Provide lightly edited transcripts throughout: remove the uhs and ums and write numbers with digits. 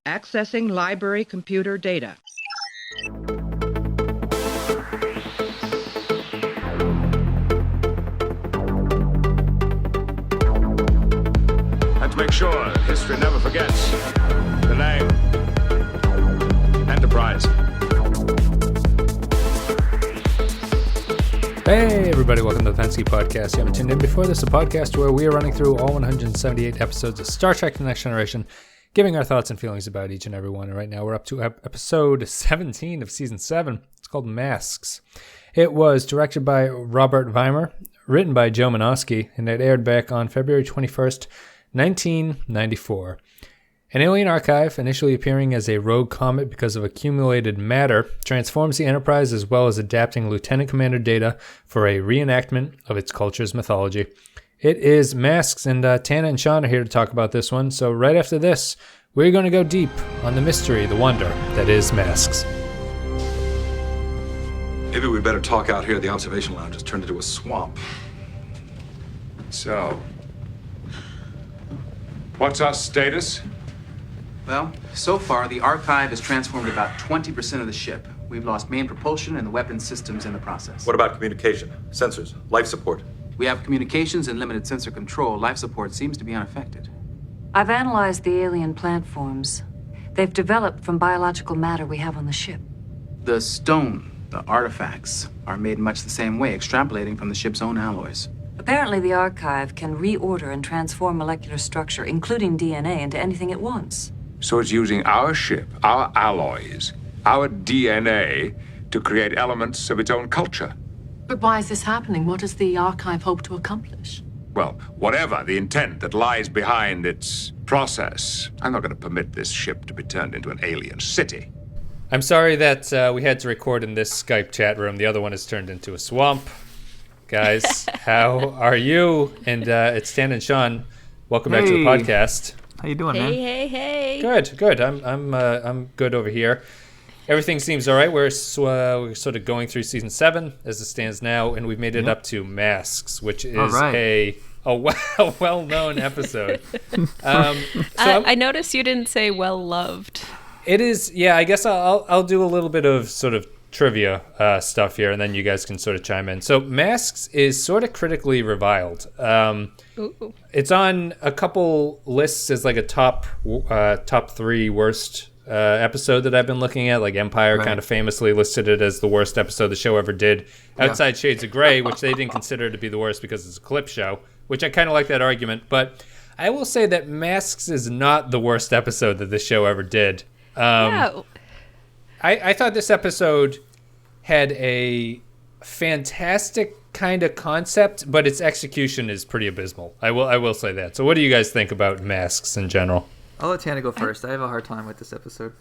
Accessing library computer data. And to make sure that history never forgets the name Enterprise. Hey everybody, welcome to the Pensky Podcast. You haven't tuned in before. This is a podcast where we are running through all 178 episodes of Star Trek The Next Generation, giving our thoughts and feelings about each and every one. And right now we're up to episode 17 of season 7. It's called Masks. It was directed by Robert Weimer, written by Joe Menosky, and it aired back on February 21st, 1994. An alien archive, initially appearing as a rogue comet because of accumulated matter, transforms the Enterprise as well as adapting Lieutenant Commander Data for a reenactment of its culture's mythology. It is Masks, and Tana and Sean are here to talk about this one. So right after this, we're going to go deep on the mystery, the wonder that is Masks. Maybe we'd better talk out here. The observation lounge has turned into a swamp. So, what's our status? Well, so far, the archive has transformed about 20% of the ship. We've lost main propulsion and the weapons systems in the process. What about communication, sensors, life support? We have communications and limited sensor control. Life support seems to be unaffected. I've analyzed the alien plant forms. They've developed from biological matter we have on the ship. The stone, the artifacts, are made much the same way, extrapolating from the ship's own alloys. Apparently, the archive can reorder and transform molecular structure, including DNA, into anything it wants. So it's using our ship, our alloys, our DNA to create elements of its own culture. But why is this happening? What does the archive hope to accomplish? Well, whatever the intent that lies behind its process, I'm not going to permit this ship to be turned into an alien city. I'm sorry that we had to record in this Skype chat room. The other one has turned into a swamp. Guys, how are you? And it's Tana and Sean. Welcome back to the podcast. How you doing, man? Hey. Good. I'm good over here. Everything seems all right. We're sort of going through season 7 as it stands now, and we've made it up to Masks, which is a well-known episode. I noticed you didn't say well-loved. It is, yeah. I guess I'll do a little bit of sort of trivia stuff here, and then you guys can sort of chime in. So Masks is sort of critically reviled. It's on a couple lists as like a top 3 worst episode that I've been looking at. Like Empire kind of famously listed it as the worst episode the show ever did. Outside Shades of Grey, which they didn't consider to be the worst because it's a clip show, which I kind of like that argument. But I will say that Masks is not the worst episode that this show ever did. I thought this episode had a fantastic kind of concept, but its execution is pretty abysmal. I will say that. So what do you guys think about Masks in general? I'll let Tana go first. I have a hard time with this episode.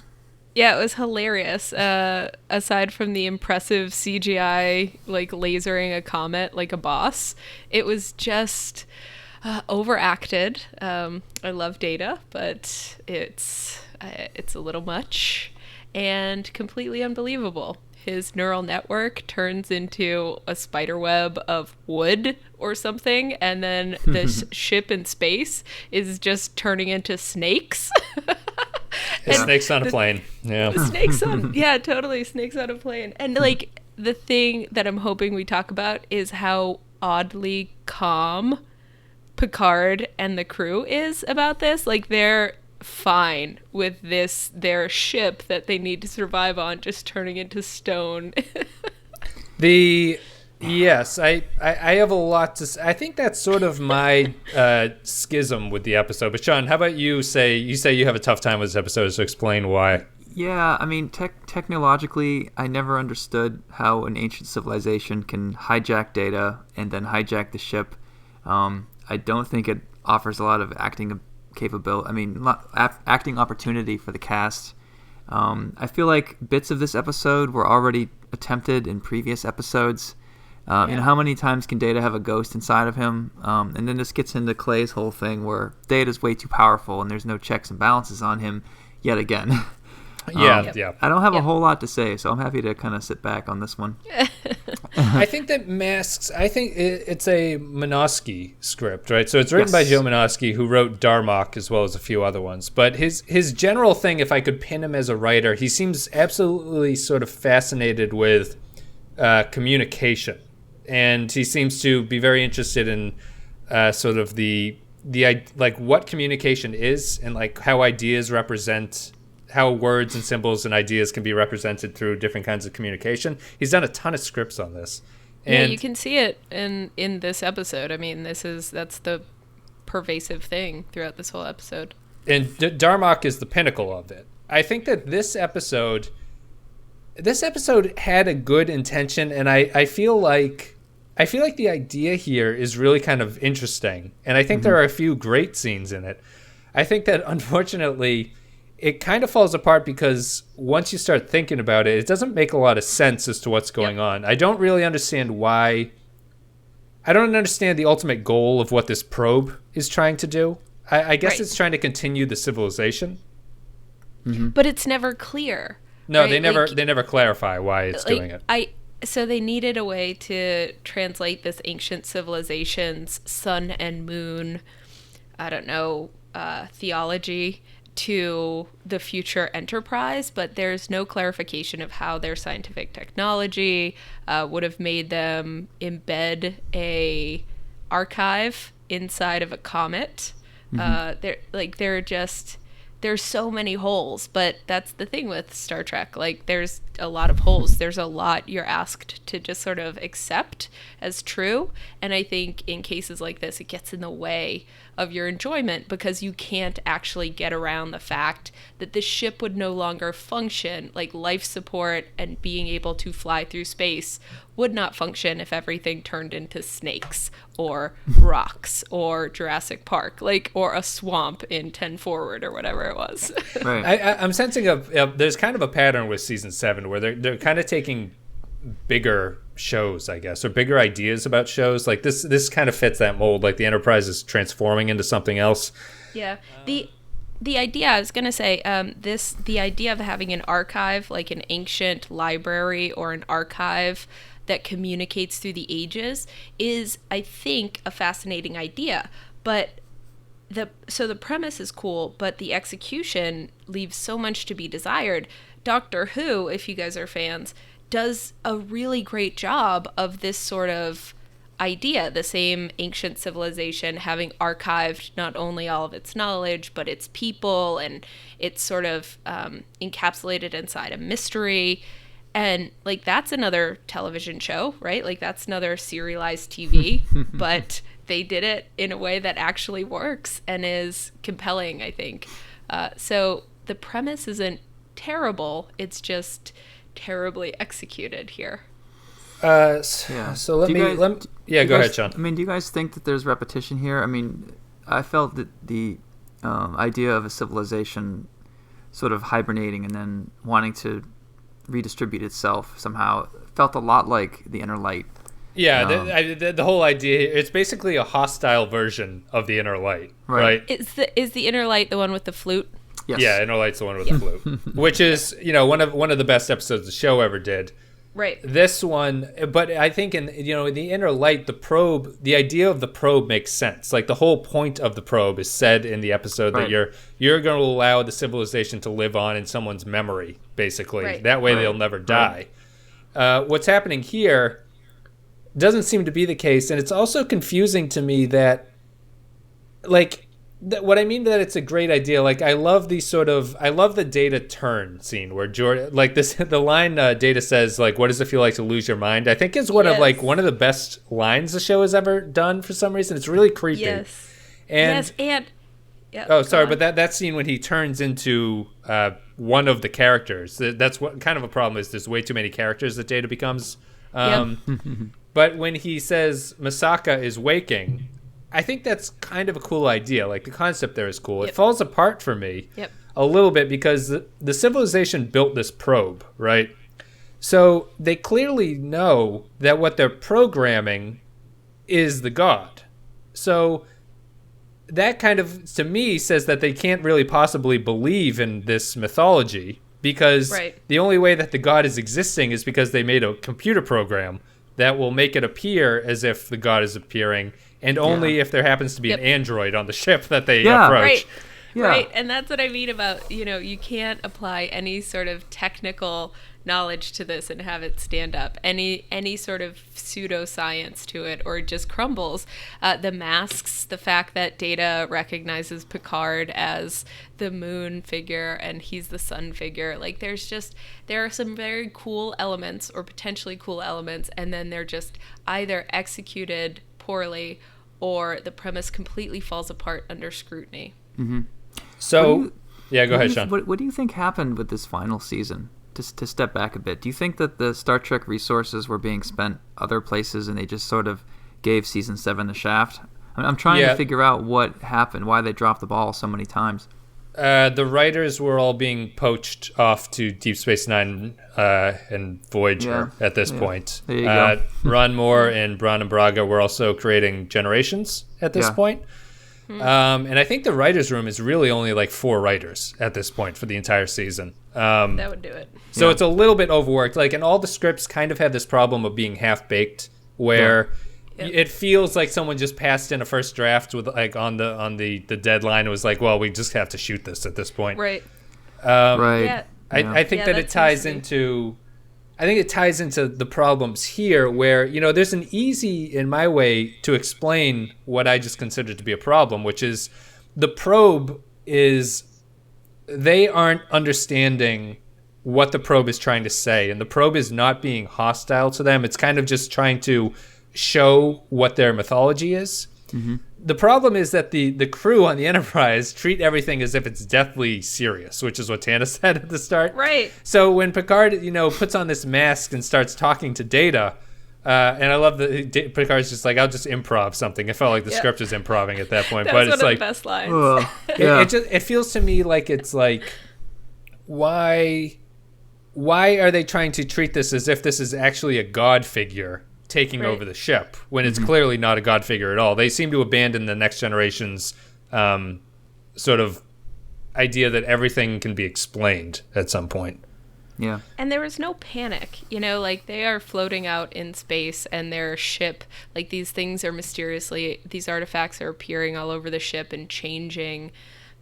Yeah, it was hilarious. Aside from the impressive CGI, like lasering a comet like a boss, it was just overacted. I love Data, but it's a little much and completely unbelievable. His neural network turns into a spider web of wood or something, and then this ship in space is just turning into snakes. Snakes on a plane. Yeah. Snakes on, yeah, totally. Snakes on a plane. And like the thing that I'm hoping we talk about is how oddly calm Picard and the crew is about this. Like they're fine with their ship that they need to survive on just turning into stone. Yes, I have a lot to say. I think that's sort of my schism with the episode. But Sean, how about you say you have a tough time with this episode, so explain why. Yeah, I mean, technologically, I never understood how an ancient civilization can hijack data and then hijack the ship. I don't think it offers a lot of acting capability. I mean, acting opportunity for the cast. I feel like bits of this episode were already attempted in previous episodes. You know, how many times can Data have a ghost inside of him? And then this gets into Clay's whole thing where Data's way too powerful and there's no checks and balances on him yet again. Yeah. I don't have a whole lot to say, so I'm happy to kind of sit back on this one. I think that masks. I think it's a Minosky script, right? So it's written by Joe Minosky, who wrote Darmok as well as a few other ones. But his general thing, if I could pin him as a writer, he seems absolutely sort of fascinated with communication, and he seems to be very interested in sort of the like what communication is and like how ideas represent. How words and symbols and ideas can be represented through different kinds of communication. He's done a ton of scripts on this. And you can see it in this episode. I mean, that's the pervasive thing throughout this whole episode. And Darmok is the pinnacle of it. I think that this episode had a good intention, and I feel like the idea here is really kind of interesting. And I think there are a few great scenes in it. I think that unfortunately it kind of falls apart because once you start thinking about it, it doesn't make a lot of sense as to what's going on. I don't really understand why. I don't understand the ultimate goal of what this probe is trying to do. I guess it's trying to continue the civilization. But it's never clear. No, right? they never clarify why it's doing it. So they needed a way to translate this ancient civilization's sun and moon, I don't know, theology to the future Enterprise, but there's no clarification of how their scientific technology would have made them embed a archive inside of a comet. There's so many holes, but that's the thing with Star Trek. Like, there's a lot of holes. There's a lot you're asked to just sort of accept as true. And I think in cases like this, it gets in the way of your enjoyment because you can't actually get around the fact that the ship would no longer function. Like, life support and being able to fly through space would not function if everything turned into snakes or rocks or Jurassic Park, or a swamp in 10 Forward or whatever it was. Right. I'm sensing there's kind of a pattern with season 7 where they're kind of taking bigger shows, I guess, or bigger ideas about shows. Like this kind of fits that mold. Like the Enterprise is transforming into something else. Yeah. The idea, I was going to say, the idea of having an archive, like an ancient library or an archive that communicates through the ages is, I think, a fascinating idea. But the premise is cool, but the execution leaves so much to be desired. Doctor Who, if you guys are fans, does a really great job of this sort of idea, the same ancient civilization having archived not only all of its knowledge, but its people, and it's sort of encapsulated inside a mystery. And that's another television show, right? That's another serialized TV, but they did it in a way that actually works and is compelling, I think. So the premise isn't terrible. It's just terribly executed here. So let me go ahead, Sean. I mean, do you guys think that there's repetition here? I mean, I felt that the idea of a civilization sort of hibernating and then wanting to redistribute itself somehow felt a lot like the Inner Light. Yeah, the whole idea, it's basically a hostile version of the Inner Light, right? Is the Inner Light the one with the flute? Yes. Yeah, Inner Light's the one with the flute, which is one of the best episodes the show ever did. Right. This one, but I think in the Inner Light, the probe, the idea of the probe makes sense. Like the whole point of the probe is said in the episode that you're going to allow the civilization to live on in someone's memory, basically. Right. That way they'll never die. What's happening here doesn't seem to be the case, and it's also confusing to me that, what I mean that it's a great idea. I love the Data turn scene where Jordan, the line Data says, what does it feel like to lose your mind? I think is one of the best lines the show has ever done for some reason. It's really creepy. Yes. And oh, sorry, but that scene when he turns into one of the characters, that's what kind of a problem is. There's way too many characters that Data becomes. But when he says Masaka is waking, I think that's kind of a cool idea. The concept there is cool. It falls apart for me a little bit because the civilization built this probe, right? So they clearly know that what they're programming is the god. So that kind of, to me, says that they can't really possibly believe in this mythology because Right. the only way that the god is existing is because they made a computer program that will make it appear as if the god is appearing, and only if there happens to be an android on the ship that they approach. Right. Yeah. Right. And that's what I mean about, you can't apply any sort of technical knowledge to this and have it stand up. Any sort of pseudoscience to it, or it just crumbles. The masks, the fact that Data recognizes Picard as the moon figure and he's the sun figure. Like, there are some very cool elements, or potentially cool elements, and then they're just either executed poorly or the premise completely falls apart under scrutiny. So, go ahead, Sean. What do you think happened with this final season? To step back a bit, do you think that the Star Trek resources were being spent other places and they just sort of gave season 7 the shaft? I'm trying to figure out what happened, why they dropped the ball so many times. The writers were all being poached off to Deep Space Nine and Voyager at this point. There you go. Ron Moore and Brannon Braga were also creating Generations at this point. And I think the writers' room is really only like 4 writers at this point for the entire season. That would do it. So it's a little bit overworked. Like, and all the scripts kind of have this problem of being half-baked, where it feels like someone just passed in a first draft with like on the deadline. It was like, well, we just have to shoot this at this point. Right. Right. Yeah. I think that it ties into... I think it ties into the problems here where, there's an easy, in my way, to explain what I just considered to be a problem, which is the probe is... They aren't understanding what the probe is trying to say, and the probe is not being hostile to them. It's kind of just trying to show what their mythology is. Mm-hmm. The problem is that the crew on the Enterprise treat everything as if it's deathly serious, which is what Tana said at the start. Right. So when Picard, puts on this mask and starts talking to Data, and I love that Picard's just like, I'll just improv something. It felt like the script was improving at that point. That but was it's one like of the best lines. It feels to me like it's like, why are they trying to treat this as if this is actually a god figure taking over the ship when it's clearly not a god figure at all? They seem to abandon the Next Generation's sort of idea that everything can be explained at some point. Yeah. And there was no panic, like they are floating out in space and their ship, like these artifacts are appearing all over the ship and changing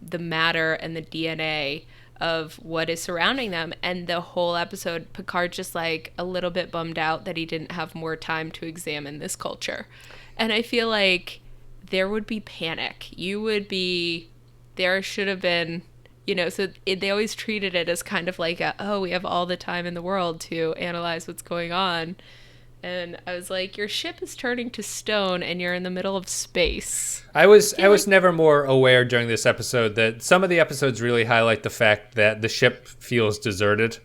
the matter and the DNA of what is surrounding them. And the whole episode, Picard just like a little bit bummed out that he didn't have more time to examine this culture. And I feel like there would be panic. There should have been, they always treated it as kind of like we have all the time in the world to analyze what's going on. And I was like, your ship is turning to stone and you're in the middle of space. I was never more aware during this episode that some of the episodes really highlight the fact that the ship feels deserted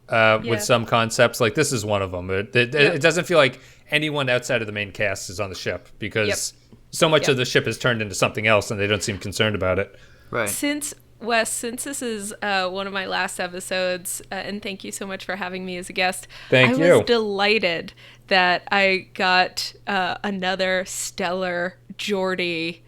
with some concepts. Like, this is one of them. It doesn't feel like anyone outside of the main cast is on the ship because so much of the ship is turned into something else and they don't seem concerned about it. Right. Since this is one of my last episodes, and thank you so much for having me as a guest. I was delighted that I got another stellar Geordi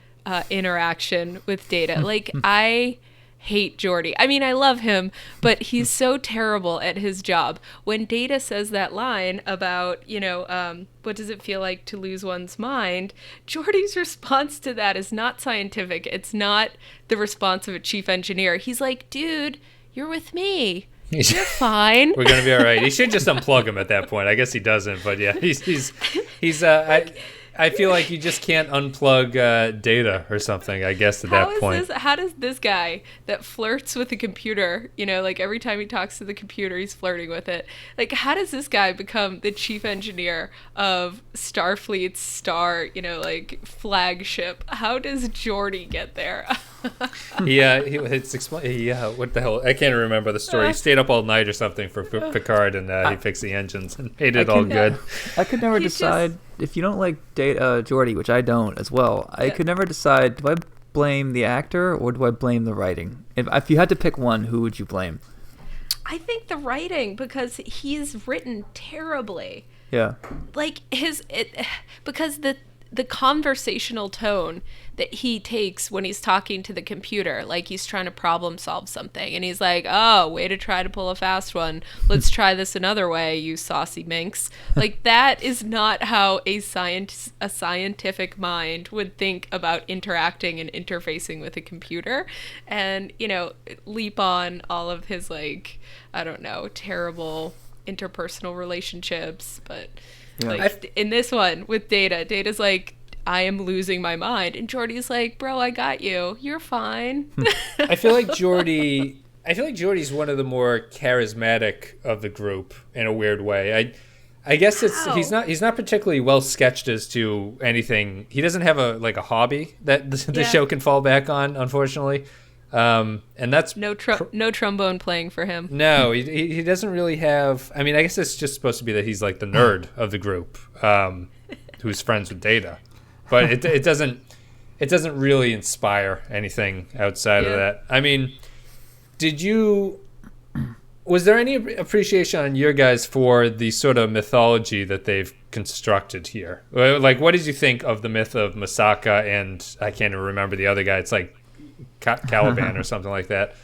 interaction with Data. Like, I hate Geordi. I mean, I love him, but he's so terrible at his job. When Data says that line about, what does it feel like to lose one's mind? Geordi's response to that is not scientific. It's not the response of a chief engineer. He's like, dude, you're with me. You're fine. We're gonna be all right. He should just unplug him at that point. I guess he doesn't, but yeah, he's I feel like you just can't unplug Data or something, I guess, at that point. How does this guy that flirts with the computer, like every time he talks to the computer, he's flirting with it. Like, how does this guy become the chief engineer of Starfleet's flagship? How does Geordi get there? What the hell? I can't remember the story. He stayed up all night or something for Picard, and he fixed the engines and made it all good. I could never decide if you don't like Geordi, which I don't as well. I could never decide: do I blame the actor or do I blame the writing? If you had to pick one, who would you blame? I think the writing, because he's written terribly. Yeah. Like because the conversational tone that he takes when he's talking to the computer, like he's trying to problem solve something, and he's like, oh, way to try to pull a fast one, let's try this another way, you saucy minx. Like, that is not how a scientific mind would think about interacting and interfacing with a computer. And, you know, leap on all of his, like, I don't know, terrible interpersonal relationships. But like in this one with Data's like, I am losing my mind, and Geordi's like, bro, I got you, you're fine. I feel like Geordi's one of the more charismatic of the group in a weird way. I guess he's not particularly well sketched as to anything. He doesn't have a hobby that the show can fall back on, unfortunately. And that's no trombone playing for him. No, he doesn't really have. I mean, I guess it's just supposed to be that he's like the nerd of the group, who's friends with Data, but it doesn't really inspire anything outside of that. I mean, was there any appreciation on your guys for the sort of mythology that they've constructed here? Like, what did you think of the myth of Masaka and I can't even remember the other guy? It's like Caliban or something like that.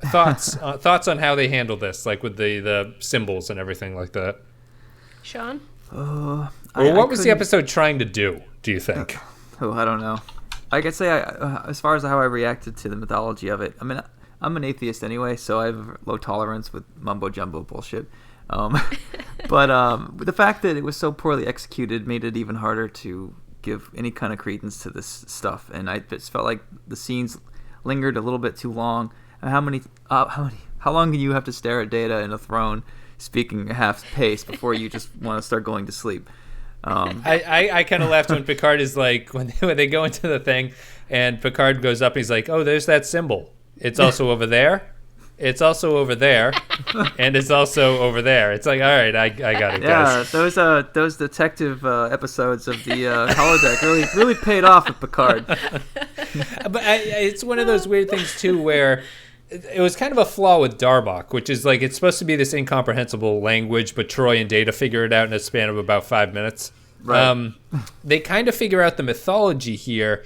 Thoughts on how they handled this, like with the symbols and everything like that. Sean? What was the episode trying to do you think? I don't know. I could say, as far as how I reacted to the mythology of it, I mean, I'm an atheist anyway, so I have low tolerance with mumbo-jumbo bullshit. But the fact that it was so poorly executed made it even harder to give any kind of credence to this stuff, and I just felt like the scenes lingered a little bit too long. How long can you have to stare at Data in a throne speaking half pace before you just want to start going to sleep? I kind of laughed when Picard is like, when they go into the thing and Picard goes up and he's like, oh, there's that symbol, it's also over there, it's also over there, and it's also over there. It's like, all right, I got it, guys. Yeah, those detective episodes of the holodeck really paid off with Picard. But it's one of those weird things too, where it was kind of a flaw with Darmok, which is like, it's supposed to be this incomprehensible language, but Troy and Data figure it out in a span of about 5 minutes. Right. They kind of figure out the mythology here.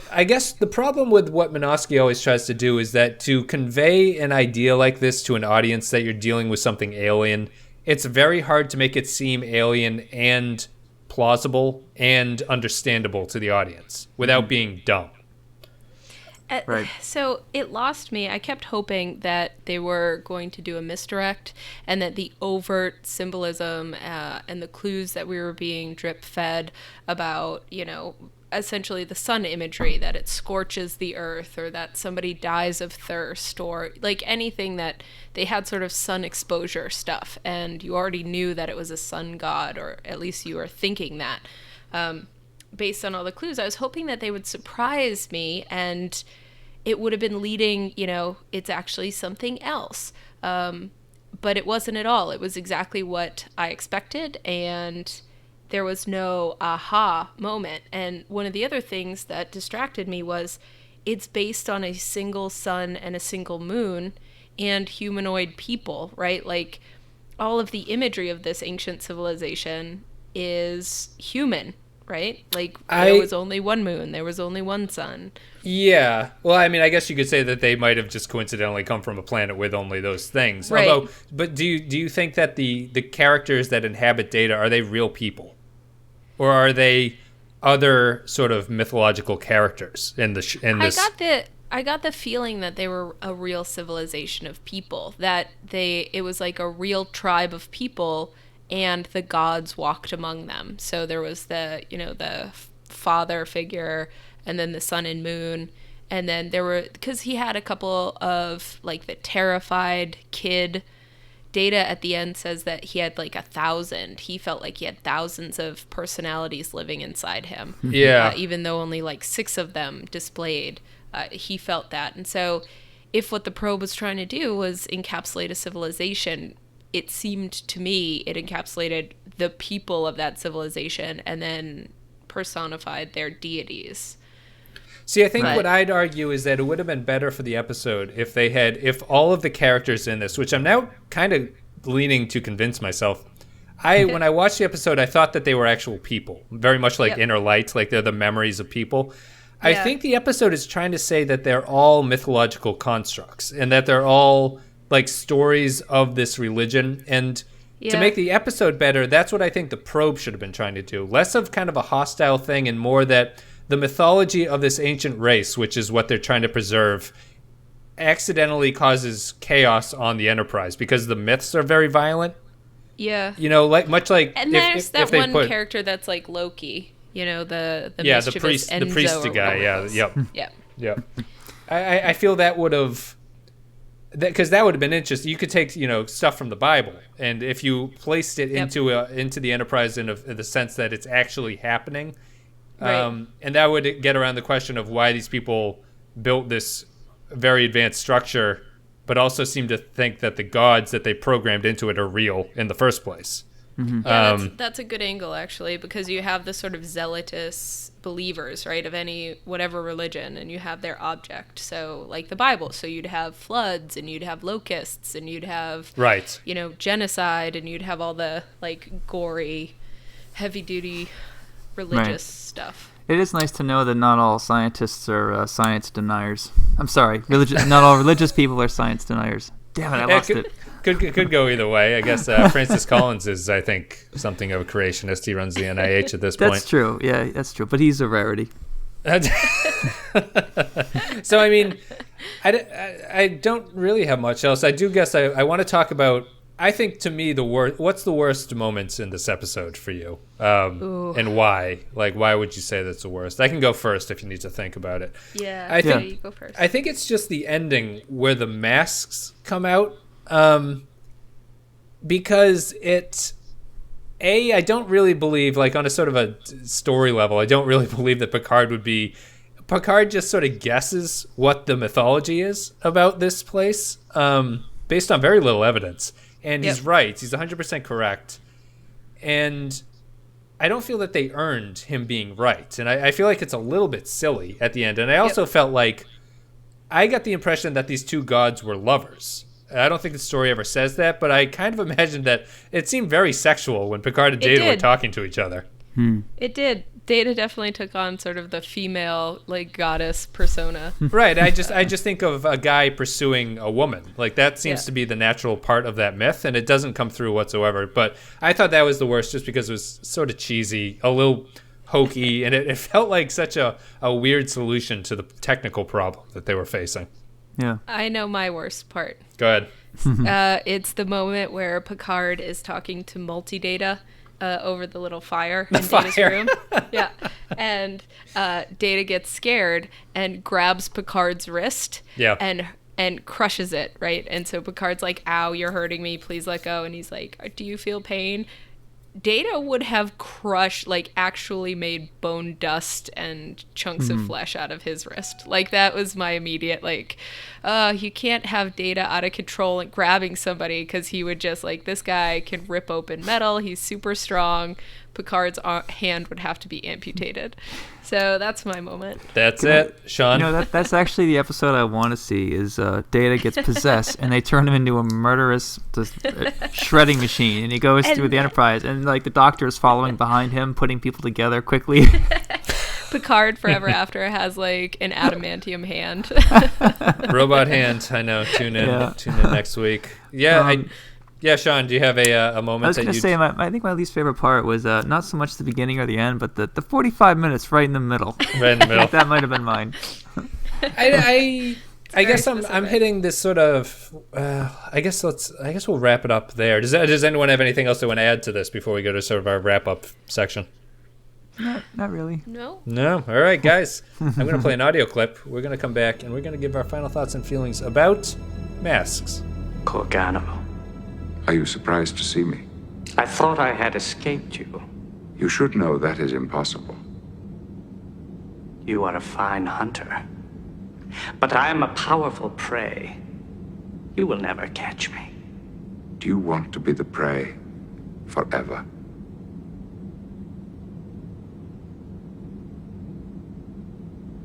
I guess the problem with what Minosky always tries to do is that to convey an idea like this to an audience that you're dealing with something alien, it's very hard to make it seem alien and plausible and understandable to the audience without being dumb. Right. So it lost me. I kept hoping that they were going to do a misdirect and that the overt symbolism and the clues that we were being drip fed about, you know, essentially the sun imagery, that it scorches the earth or that somebody dies of thirst or like anything that they had sort of sun exposure stuff. And you already knew that it was a sun god, or at least you were thinking that. Based on all the clues, I was hoping that they would surprise me and it would have been leading, you know, it's actually something else. But it wasn't at all. It was exactly what I expected, and there was no aha moment. And one of the other things that distracted me was it's based on a single sun and a single moon and humanoid people, right? Like, all of the imagery of this ancient civilization is human, right? Like, there was only one moon, there was only one sun. Yeah. Well, I mean, I guess you could say that they might have just coincidentally come from a planet with only those things. Right. Although, but do you think that the characters that inhabit Data, are they real people? Or are they other sort of mythological characters in this? I got the feeling that they were a real civilization of people, that it was like a real tribe of people, and the gods walked among them. So there was the father figure, and then the sun and moon, and then there were, because he had a couple of like the terrified kid. Data at the end says that he had like 1,000. He felt like he had thousands of personalities living inside him. Yeah. Even though only like 6 of them displayed, he felt that. And so if what the probe was trying to do was encapsulate a civilization, it seemed to me it encapsulated the people of that civilization and then personified their deities. See, I think what I'd argue is that it would have been better for the episode if all of the characters in this, which I'm now kind of leaning to convince myself, when I watched the episode, I thought that they were actual people, very much like Inner Light, like they're the memories of people. I think the episode is trying to say that they're all mythological constructs and that they're all like stories of this religion. And to make the episode better, that's what I think the probe should have been trying to do. Less of kind of a hostile thing and more that the mythology of this ancient race, which is what they're trying to preserve, accidentally causes chaos on the Enterprise because the myths are very violent. Yeah. You know, like much like and there's that one character that's like Loki, you know, the priest Enzo the priest guy, yeah. I feel that would have because that would have been interesting. You could take, you know, stuff from the Bible, and if you placed it into the Enterprise in the sense that it's actually happening, and that would get around the question of why these people built this very advanced structure, but also seem to think that the gods that they programmed into it are real in the first place. Mm-hmm. Yeah, that's a good angle, actually, because you have the sort of zealotous believers, right, of any whatever religion, and you have their object. So, like the Bible, so you'd have floods, and you'd have locusts, and you'd have, you know, genocide, and you'd have all the, like, gory, heavy-duty religious stuff. It is nice to know that not all scientists are science deniers. I'm sorry, not all religious people are science deniers. Damn it, I lost it. Could go either way. I guess Francis Collins is, I think, something of a creationist. He runs the NIH at this point. That's true. Yeah, that's true. But he's a rarity. So, I mean, I don't really have much else. I do guess I want to talk about, I think, to me, what's the worst moments in this episode for you? And why? Like, why would you say that's the worst? I can go first if you need to think about it. Yeah, you go first. I think it's just the ending where the masks come out. Because I don't really believe, like on a sort of a story level, I don't really believe that Picard just sort of guesses what the mythology is about this place, based on very little evidence. And he's right. He's 100% correct. And I don't feel that they earned him being right. And I feel like it's a little bit silly at the end. And I also felt like I got the impression that these two gods were lovers. I don't think the story ever says that, but I kind of imagined that it seemed very sexual when Picard and Data were talking to each other. It did. Data definitely took on sort of the female, like, goddess persona. Right. I just think of a guy pursuing a woman. Like, that seems to be the natural part of that myth, and it doesn't come through whatsoever. But I thought that was the worst just because it was sort of cheesy, a little hokey, and it felt like such a weird solution to the technical problem that they were facing. Yeah. I know my worst part. Go ahead. It's the moment where Picard is talking to Multidata over the little fire in Data's room. Yeah. And Data gets scared and grabs Picard's wrist and crushes it, right? And so Picard's like, ow, you're hurting me. Please let go. And he's like, do you feel pain? Data would have crushed, like, actually made bone dust and chunks of flesh out of his wrist. Like, that was my immediate, like, you can't have Data out of control and grabbing somebody, because he would just, like, this guy can rip open metal. He's super strong. Picard's hand would have to be amputated. So that's my moment. That's it, Sean. You know, that's actually the episode I want to see, is Data gets possessed and they turn him into a murderous shredding machine, and he goes through the Enterprise, and like the Doctor is following behind him, putting people together quickly. Picard Forever After has like an adamantium hand. Robot hand. I know. Tune in next week. Yeah. Yeah, Sean, do you have a moment? I was going to say, I think my least favorite part was not so much the beginning or the end, but the 45 minutes right in the middle. Right in the middle. That might have been mine. I guess I'm hitting this sort of. I guess we'll wrap it up there. Does anyone have anything else they want to add to this before we go to sort of our wrap up section? Not really. No. All right, guys. I'm going to play an audio clip. We're going to come back and we're going to give our final thoughts and feelings about masks. Corgano. Are you surprised to see me? I thought I had escaped you. You should know that is impossible. You are a fine hunter. But I am a powerful prey. You will never catch me. Do you want to be the prey forever?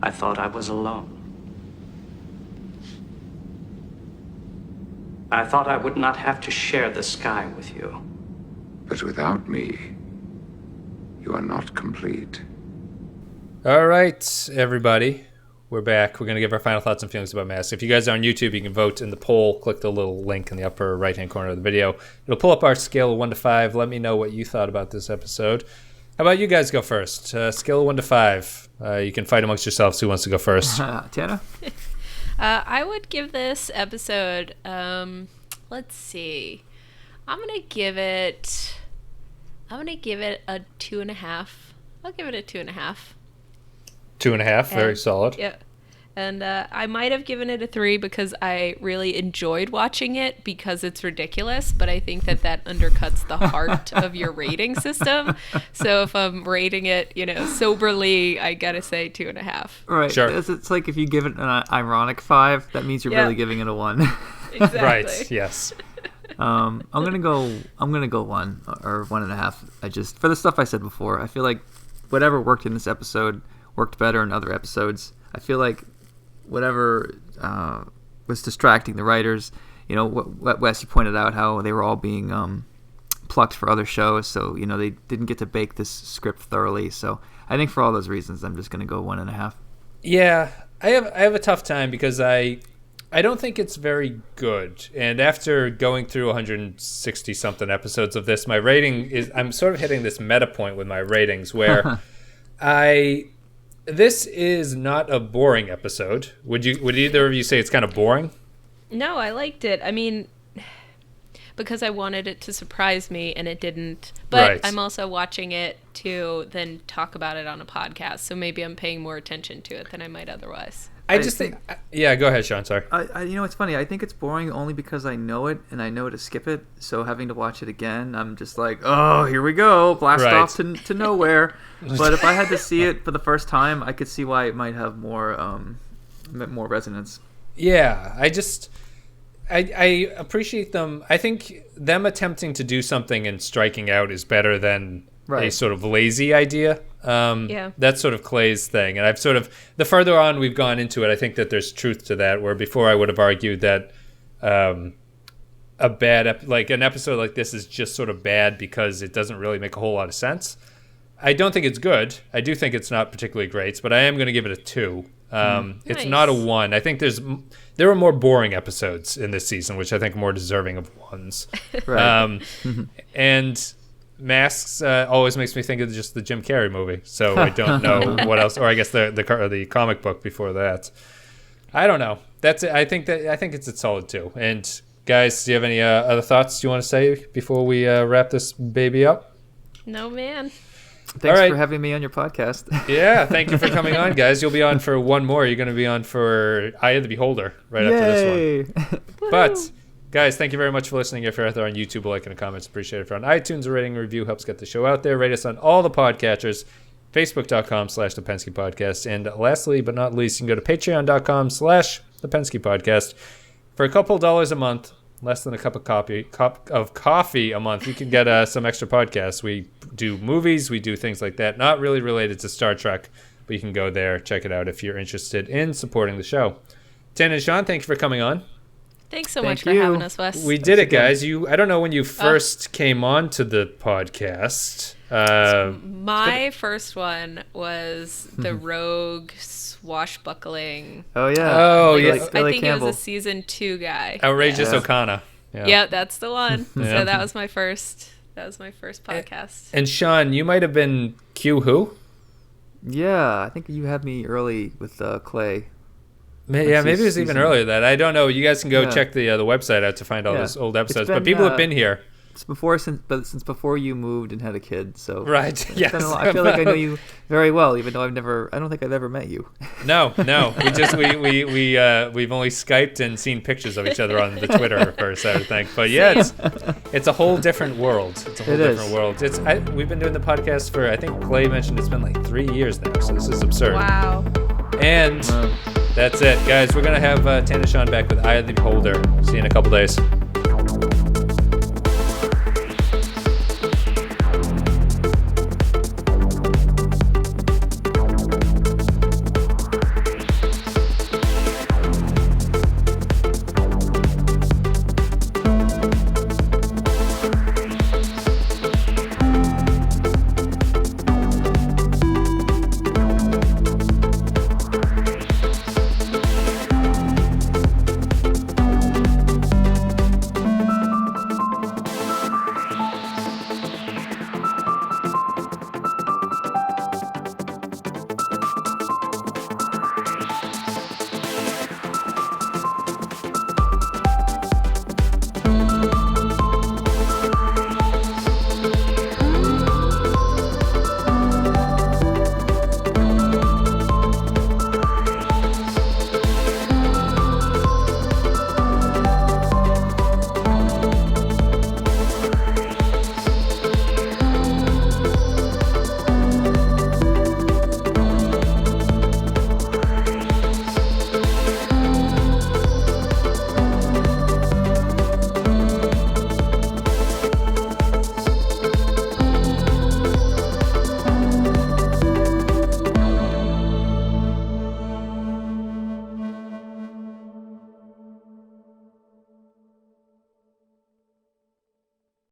I thought I was alone. I thought I would not have to share the sky with you. But without me, you are not complete. All right, everybody. We're back. We're going to give our final thoughts and feelings about Masks. If you guys are on YouTube, you can vote in the poll. Click the little link in the upper right-hand corner of the video. It'll pull up our scale of 1 to 5. Let me know what you thought about this episode. How about you guys go first? Scale of 1 to 5. You can fight amongst yourselves. Who wants to go first? Tana? I would give this episode, let's see. I'm gonna give it a 2.5. I'll give it a 2.5. 2.5, very solid. Yeah. And I might have given it a 3 because I really enjoyed watching it because it's ridiculous, but I think that undercuts the heart of your rating system. So if I'm rating it, soberly, I gotta say 2.5. Right. Sure. It's like if you give it an ironic 5, that means you're really giving it a 1. Exactly. Right, yes. I'm gonna go 1 or 1.5. I just, for the stuff I said before, I feel like whatever worked in this episode worked better in other episodes. I feel like whatever was distracting the writers, what Wes, you pointed out how they were all being plucked for other shows, so they didn't get to bake this script thoroughly. So I think for all those reasons, I'm just gonna go 1.5. Yeah, I have a tough time because I don't think it's very good. And after going through 160 something episodes of this, my rating is, I'm sort of hitting this meta point with my ratings where this is not a boring episode. Would either of you say it's kind of boring? No, I liked it. I mean, because I wanted it to surprise me and it didn't. But Right. I'm also watching it to then talk about it on a podcast. So maybe I'm paying more attention to it than I might otherwise. I just think yeah, go ahead, Sean, sorry. It's funny. I think it's boring only because I know it and I know to skip it. So having to watch it again, I'm just like, oh, here we go, blast Right. off to nowhere. But if I had to see it for the first time, I could see why it might have more resonance. Yeah, I appreciate them. I think them attempting to do something and striking out is better than a sort of lazy idea. Yeah. That's sort of Clay's thing. And I've sort of, the further on we've gone into it, I think that there's truth to that, where before I would have argued that a bad, an episode like this is just sort of bad because it doesn't really make a whole lot of sense. I don't think it's good. I do think it's not particularly great, but I am going to give it a 2. It's not a 1. I think there are more boring episodes in this season, which I think are more deserving of 1s. Right. And Masks always makes me think of just the Jim Carrey movie, so I don't know what else. Or I guess the comic book before that. I don't know. That's it. I think it's a solid 2. And guys, do you have any other thoughts you want to say before we wrap this baby up? No, man. Thanks for having me on your podcast. Yeah, thank you for coming on, guys. You'll be on for one more. You're going to be on for Eye of the Beholder right after this one. But guys, thank you very much for listening. If you're out there on YouTube, a like and a comment, appreciate it. If you're on iTunes, a rating and review helps get the show out there. Rate us on all the podcatchers, facebook.com/The Penske Podcast. And lastly, but not least, you can go to patreon.com/The Penske Podcast. For a couple $1 a month, less than a cup of coffee a month, you can get some extra podcasts. We do movies, we do things like that, not really related to Star Trek, but you can go there, check it out if you're interested in supporting the show. Tana and Sean, thank you for coming on. Thanks so much for having us, Wes. We did it, guys. I don't know when you first came on to the podcast. My first one was the rogue swashbuckling. Oh yeah. Oh yeah. I think it was a season 2 guy. Outrageous O'Connor. Yeah, that's the one. So that was my first podcast. And Sean, you might have been Q who? Yeah, I think you had me early with Clay. Maybe it was even earlier than that. I don't know. You guys can go check the website out to find all those old episodes. But people have been here. Since before you moved and had a kid, so right. Yes, I feel like I know you very well, even though I don't think I've ever met you. No. We've only Skyped and seen pictures of each other on the Twitter first, I would think. But yeah, it's a whole different world. It's a whole different world. We've been doing the podcast for, I think Clay mentioned it's been like 3 years now, so this is absurd. Wow. And that's it, guys. We're gonna have Tana and Sean back with Eye of the Beholder. See you in a couple days.